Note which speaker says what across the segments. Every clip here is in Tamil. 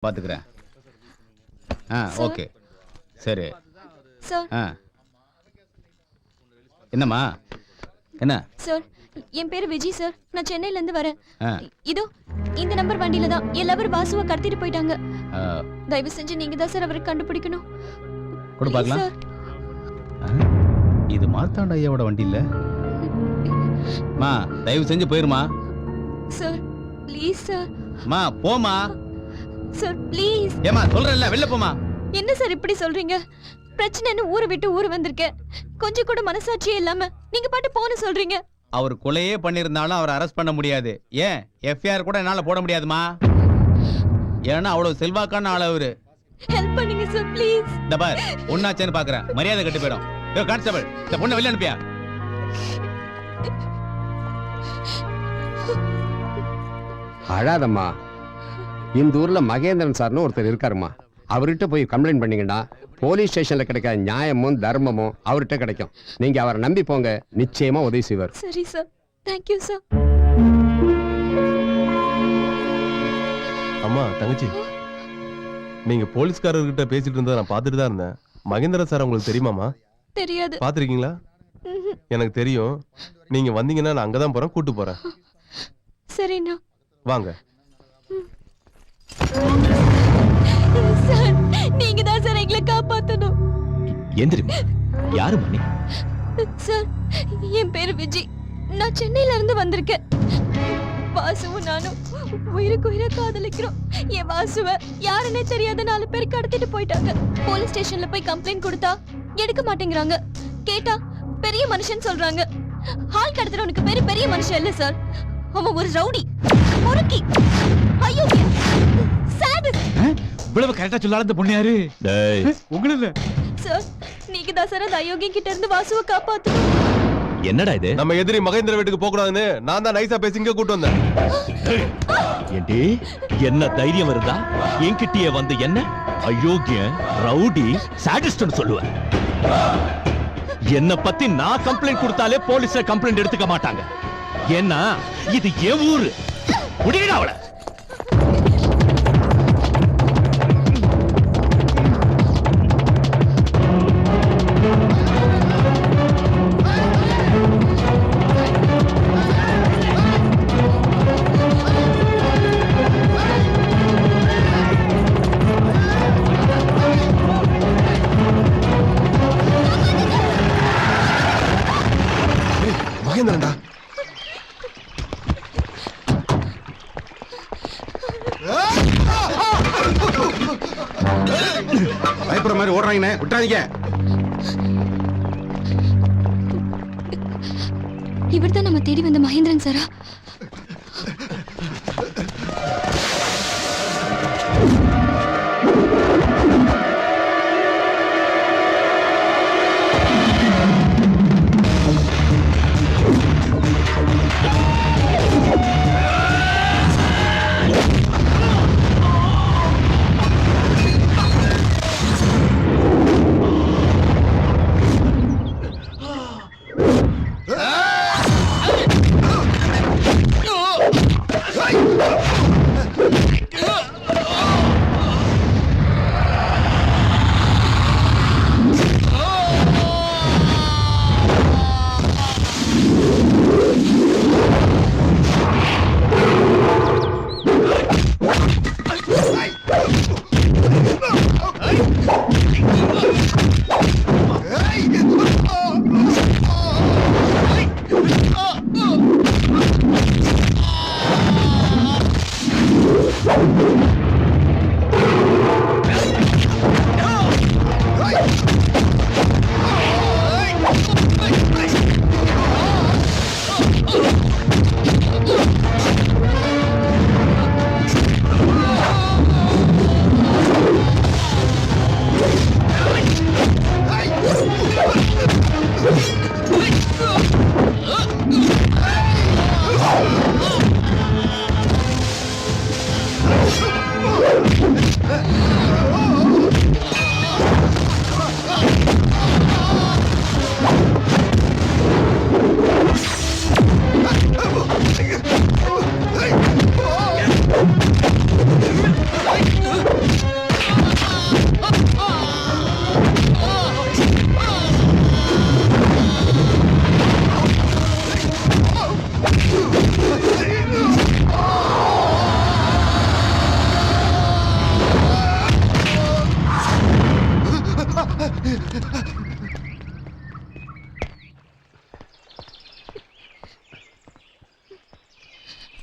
Speaker 1: பாத்துக்கிறேன். ஓகே சரி. என்னம்மா என்ன?
Speaker 2: சார் என் பேரு விஜய் சார். நான் சென்னையில இருந்து வரேன். இதோ இந்த நம்பர் வண்டியில தான் என் லவர் வாசுவை கடத்திட்டு போயிட்டாங்க. தயவு செஞ்சு நீங்க தான் சார் அவரை கண்டுபிடிக்கணும்.
Speaker 1: கொடு பார்க்கலாம். இது மார்த்தாண்ட ஐயாவோட வண்டி இல்ல? மா தயவு செஞ்சு போயிருமா.
Speaker 2: Sir please sir.
Speaker 1: மா போமா.
Speaker 2: Sir please.
Speaker 1: ஏமா சொல்றேன்ல வெளில போமா.
Speaker 2: என்ன சார் இப்படி சொல்றீங்க? பிரச்சனைன்னு ஊரை விட்டு ஊர் வந்திருக்கேன். கொஞ்சம் கூட மனசாட்சியே இல்லாம நீங்க பாட்டு போன்னு சொல்றீங்க.
Speaker 1: அவர் கொலையே பண்ணிருந்தாலும் அவரை அரெஸ்ட் பண்ண முடியாது. ஏன் எஃப்ஐஆர் கூட என்னால போட முடியாதுமா. ஏன்னா அவ்வளவு செல்வாக்கான ஆள் அவரு.
Speaker 2: ஹெல்ப் பண்ணுங்க சார் ப்ளீஸ்.
Speaker 1: இந்த பார் ஒண்ணாச்சேன்னு பாக்குறேன். மரியாதை கெட்டு போயிடும். யோ கான்ஸ்டபிள் இந்த பொண்ணை வெளில அனுப்பியா.
Speaker 3: அழாதம்மா. இந்த ஊர்ல மகேந்திரன் சார்னு ஒருத்தர் இருக்காருமா. அவர்கிட்ட போய் கம்ப்ளைண்ட் பண்ணீங்கன்னா போலீஸ் ஸ்டேஷன்ல கிடைக்காத நியாயமும் தர்மமும் அவர்கிட்ட கிடைக்கும். நீங்க அவரை நம்பி போங்க, நிச்சயமா உதவி செய்வார்.
Speaker 2: சரி சார். Thank you sir.
Speaker 4: அம்மா தங்கச்சி, நீங்க போலீஸ்காரர்கிட்ட பேசிட்டு இருந்ததை நான் பார்த்துட்டு தான் இருந்தேன். மகேந்திரன் சார் உங்களுக்கு தெரியுமாமா?
Speaker 2: தெரியாது.
Speaker 4: பாத்திருக்கீங்களா? எனக்கு தெரியும். நீங்க வந்தீங்கன்னா நான் அங்கதான் போறேன், கூட்டு போறேன்.
Speaker 2: சரிண்ணா
Speaker 4: வாங்க.
Speaker 2: சார் நீங்க தான் சார் எங்களை காப்பாத்தணும்.
Speaker 5: எந்திரிமா. யாரு மணி?
Speaker 2: சார் என் பேரு விஜய். நான் சென்னையில இருந்து வந்திருக்கேன். வாசுவும் நானும் உயிருக்கு உயிரை காதலிக்கிறோம். என் வாசுவ யாருன்னே தெரியாத 4 பேர் கடத்திட்டு போயிட்டாங்க. போலீஸ் ஸ்டேஷன்ல போய் கம்ப்ளைண்ட் கொடுத்தா எடுக்க மாட்டேங்கிறாங்க. கேட்டா பெரிய மனுஷன் சொல்றாங்க. ஆள் கடத்துறவனுக்கு பேரு பெரிய மனுஷன் இல்ல சார். அவன் ஒரு ரவுடி, முறுக்கி, ஐயோ சாடிஸ்ட்.
Speaker 5: இவ்வளவு கரெக்டா சொல்லாத இந்த பொண்ணு யாரு? டேய்
Speaker 1: உங்கள இல்ல
Speaker 2: சார். நீங்க தான் சார் அந்த அயோக்கியன் கிட்ட இருந்து வாசுவை காப்பாத்தணும்.
Speaker 5: என்னடா இது?
Speaker 4: நம்ம எதிரி மகேந்திர வீட்டுக்கு போக கூடாதுன்னு நான் தான் நைஸா பேசி இங்க கூட்டு வந்தேன்.
Speaker 5: ஏண்டி என்ன தைரியம் இருந்தா என்கிட்டயே வந்து என்ன அயோக்கியன், ரவுடி, சாடிஸ்ட்னு சொல்லுவேன்? என்ன பத்தி நான் கம்ப்ளைண்ட் கொடுத்தாலே போலீஸ்ல கம்ப்ளைண்ட் எடுத்துக்க மாட்டாங்க. ஏன்னா இது என் ஊரு. முடியல அவளை.
Speaker 4: மகேந்திரன்டா.
Speaker 3: பயப்படுற மாதிரி ஓடுறாங்கண்ணே, விட்டுறாதீங்க.
Speaker 2: இவர்தான் நம்ம தேடி வந்த மகேந்திரன் சாரா?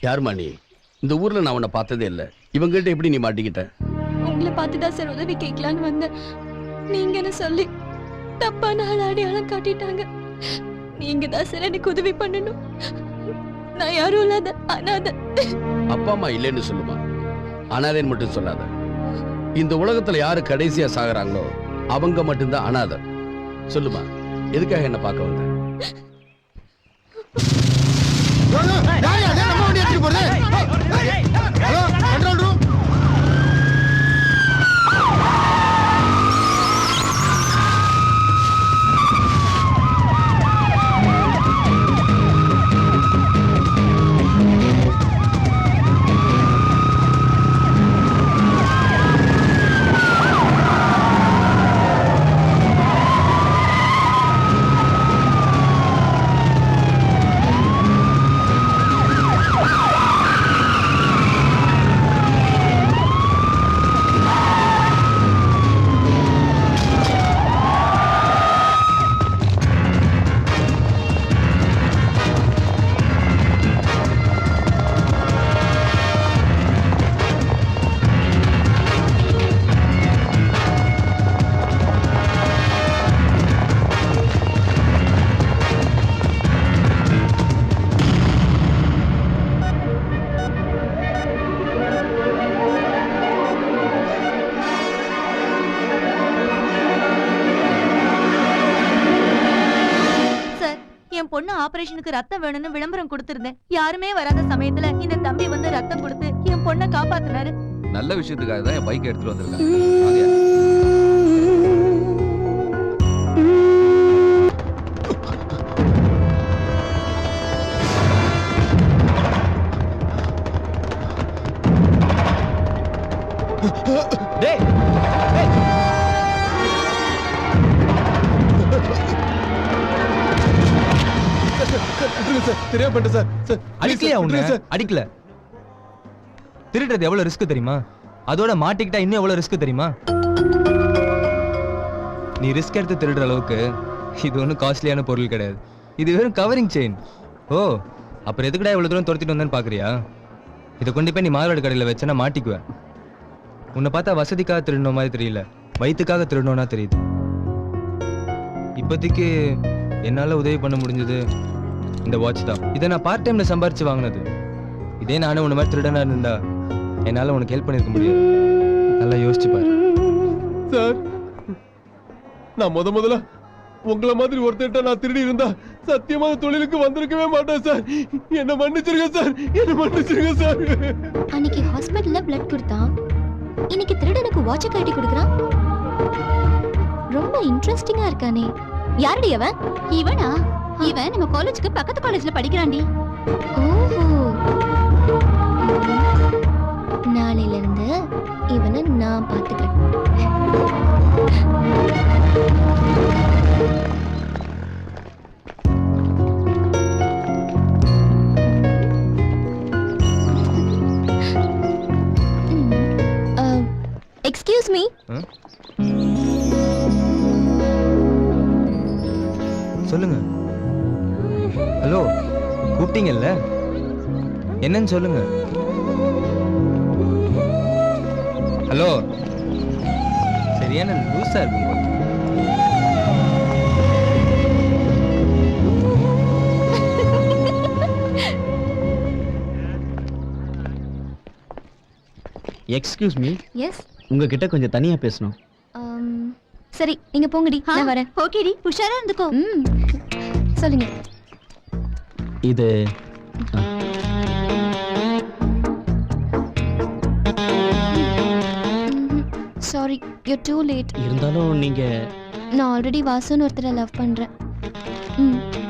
Speaker 6: யாருமா நீ? இந்த ஊர்ல நான் உன்னை பார்த்ததே இல்ல. இவங்கிட்ட எப்படி நீ மாட்டிக்கிட்ட?
Speaker 2: உங்களை பார்த்துதான் சார் உதவி கேட்கலான்னு வந்தேன். நீங்கன்னு சொல்லி தப்பான ஆள் அடையாளம் காட்டிட்டாங்க. நீங்க தான் சார் எனக்கு உதவி பண்ணணும். நான் யாரும் இல்லாத அனாதை.
Speaker 6: அப்பா அம்மா இல்லைன்னு சொல்லுமா, அனாதைன்னு மட்டும் சொல்லாத. இந்த உலகத்துல யாரு கடைசியா சாகுறாங்களோ அவங்க மட்டும்தான் அனாதை. சொல்லுமா, எதுக்காக என்ன பார்க்க வந்த?
Speaker 7: என் பொண்ணு ஆபரேஷனுக்கு ரத்தம் வேணும்னு விளம்பரம் கொடுத்திருந்தேன். யாருமே வராத சமயத்துல இந்த தம்பி வந்து ரத்தம் கொடுத்து என் பொண்ணை காப்பாத்தினாரு.
Speaker 8: நல்ல விஷயத்துக்காக தான் என் பைக் எடுத்துட்டு வந்திருக்கேன்.
Speaker 1: டேய்
Speaker 4: தெரியாம சார். சார்
Speaker 9: அடிக்கலையா உன்னை? அடிக்கல. திருடுறது எவ்வளவு ரிஸ்க் தெரியுமா? அதோட மாட்டிக்கிட்டா இன்னும் எவ்வளவு ரிஸ்க் தெரியுமா? நீ ரிஸ்க் எடுத்து திருடுற அளவுக்கு இது ஒன்றும் காஸ்ட்லியான பொருள் கிடையாது. இது வெறும் கவரிங் செயின். ஓ, அப்புறம் எதுக்குடா இவ்வளவு தூரம் துரத்திட்டு வந்தேன்னு பாக்குறியா? இதை கொண்டு போய் நீ மார்வாடி கடையில் வச்சனா மாட்டிக்குவேன். உன்னை பார்த்தா வசதிக்காக திருடணும் மாதிரி தெரியல, வயிற்றுக்காக திருடணும்னா தெரியுது. இப்போதைக்கு என்னால உதவி பண்ண முடிஞ்சது இந்த வாட்ச் தான். இதை நான் பார்ட் டைம்ல சம்பாரிச்சு வாங்கினது. இதே நானும் உன்ன மாதிரி திருடனா இருந்தா என்னால உனக்கு ஹெல்ப் பண்ணிருக்க முடியாது. நல்லா யோசிச்சு பாரு.
Speaker 4: சார், நான் முதல்ல உங்களை மாதிரி ஒருத்தட்ட நான் திருடி இருந்தா சத்தியமா தொழிலுக்கு வந்திருக்கவே மாட்டேன் சார். என்ன மன்னிச்சிருங்க சார், என்ன மன்னிச்சிருங்க சார்.
Speaker 2: அன்னைக்கு ஹாஸ்பிடல்ல பிளட் கொடுத்தான், இன்னைக்கு திருடனுக்கு வாட்ச் கட்டி கொடுக்கறான். ரொம்ப இன்ட்ரெஸ்டிங்கா இருக்கானே. யாரடி அவன்? இவனா? இவன் நம்ம காலேஜுக்கு பக்கத்து காலேஜ்ல படிக்கிறான்டி. ஓஹோ, நாளையில இருந்து இவனை நான் பாத்துக்கிறேன். Excuse me.
Speaker 9: சொல்லுங்க. ஹலோ, கூப்பிட்டீங்கல்ல, என்னன்னு சொல்லுங்க. ஹலோ, சரியான லூசா இருக்குங்க.
Speaker 10: எக்ஸ்கியூஸ் மீ,
Speaker 2: எஸ்,
Speaker 10: உங்ககிட்ட கொஞ்சம் தனியா பேசணும்.
Speaker 2: சரி நீங்க போங்கடி, நான் வரேன்.
Speaker 7: ஓகேடி, உஷாரா இருந்துக்கோ.
Speaker 2: சொல்லுங்க.
Speaker 10: இது
Speaker 2: சாரி, யூ டூ லேட்.
Speaker 10: இருந்தாலும் நீங்க
Speaker 2: நான் ஆல்ரெடி வாசுன்னு ஒருத்தரை லவ் பண்றேன்.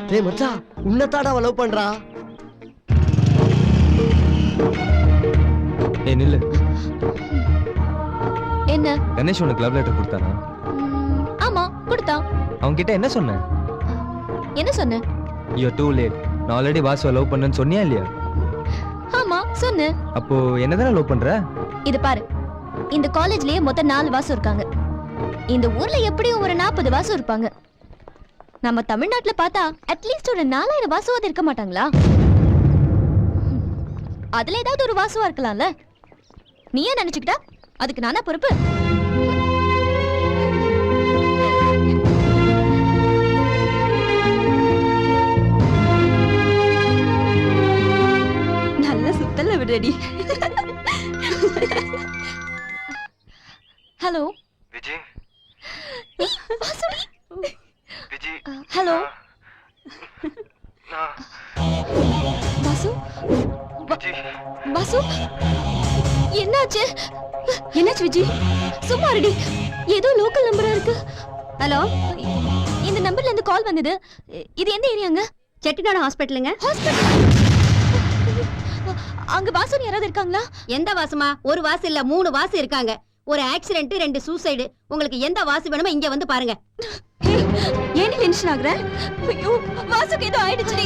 Speaker 10: டேய் மச்சான், உன்னதாடா அவ லவ் பண்றா.
Speaker 9: ஏய் நில்லு.
Speaker 2: என்ன?
Speaker 9: கணேஷ் உனக்கு லவ் லெட்டர் கொடுத்தானா?
Speaker 2: ஆமா கொடுத்தான்.
Speaker 9: அவங்க கிட்ட என்ன சொன்ன?
Speaker 2: என்ன சொன்ன?
Speaker 9: You are too late. நான் ஆல்ரெடி வாசுவை லவ் பண்ணேன்னு சொன்னியா இல்லையா?
Speaker 2: ஆமா சொன்னேன்.
Speaker 9: அப்போ என்னதானே லவ் பண்ற?
Speaker 2: இது பாரு, இந்த காலேஜ்லயே மொத்தம் 4 வாசு இருக்காங்க. இந்த ஊர்ல எப்படியும் ஒரு 40 வாசு இருப்பாங்க. நம்ம தமிழ்நாட்டுல பார்த்தா அட்லீஸ்ட் ஒரு 4000 வாசுவாது இருக்க மாட்டாங்களா? அதுல ஏதாவது ஒரு வாசுவா இருக்கலாம்ல. நீ ஏன் நினைச்சுக்கிட்டா அதுக்கு நானா பொறுப்பு? நல்ல சுத்தல விடுடி. ஹலோ
Speaker 11: விஜய்.
Speaker 2: வாசுடி.
Speaker 11: விஜய்.
Speaker 2: ஹலோ வாசு. வாசு என்னாச்சு? என்னாச்சு விஜய்? சும்மா இருடி. ஏதோ லோக்கல் நம்பரா இருக்கு. ஹலோ, இந்த நம்பர்ல இருந்து கால் வந்தது. இது எந்த ஏரியாங்க?
Speaker 7: செட்டிநாடு ஹாஸ்பிட்டலுங்க.
Speaker 2: ஹாஸ்பிடல். அங்க வாசு யாராவது இருக்காங்களா?
Speaker 7: எந்த வாசுமா? ஒரு வாசு இல்ல 3 வாசு இருக்காங்க. ஒரு ஆக்சிடென்ட் 2 சூசைடு. உங்களுக்கு எந்த வாசு வேணுமோ இங்க வந்து பாருங்க.
Speaker 2: ஏன் டென்ஷன் ஆகுற? ஐயோ வாசுக்கு ஏதோ ஆயிடுச்சுடி.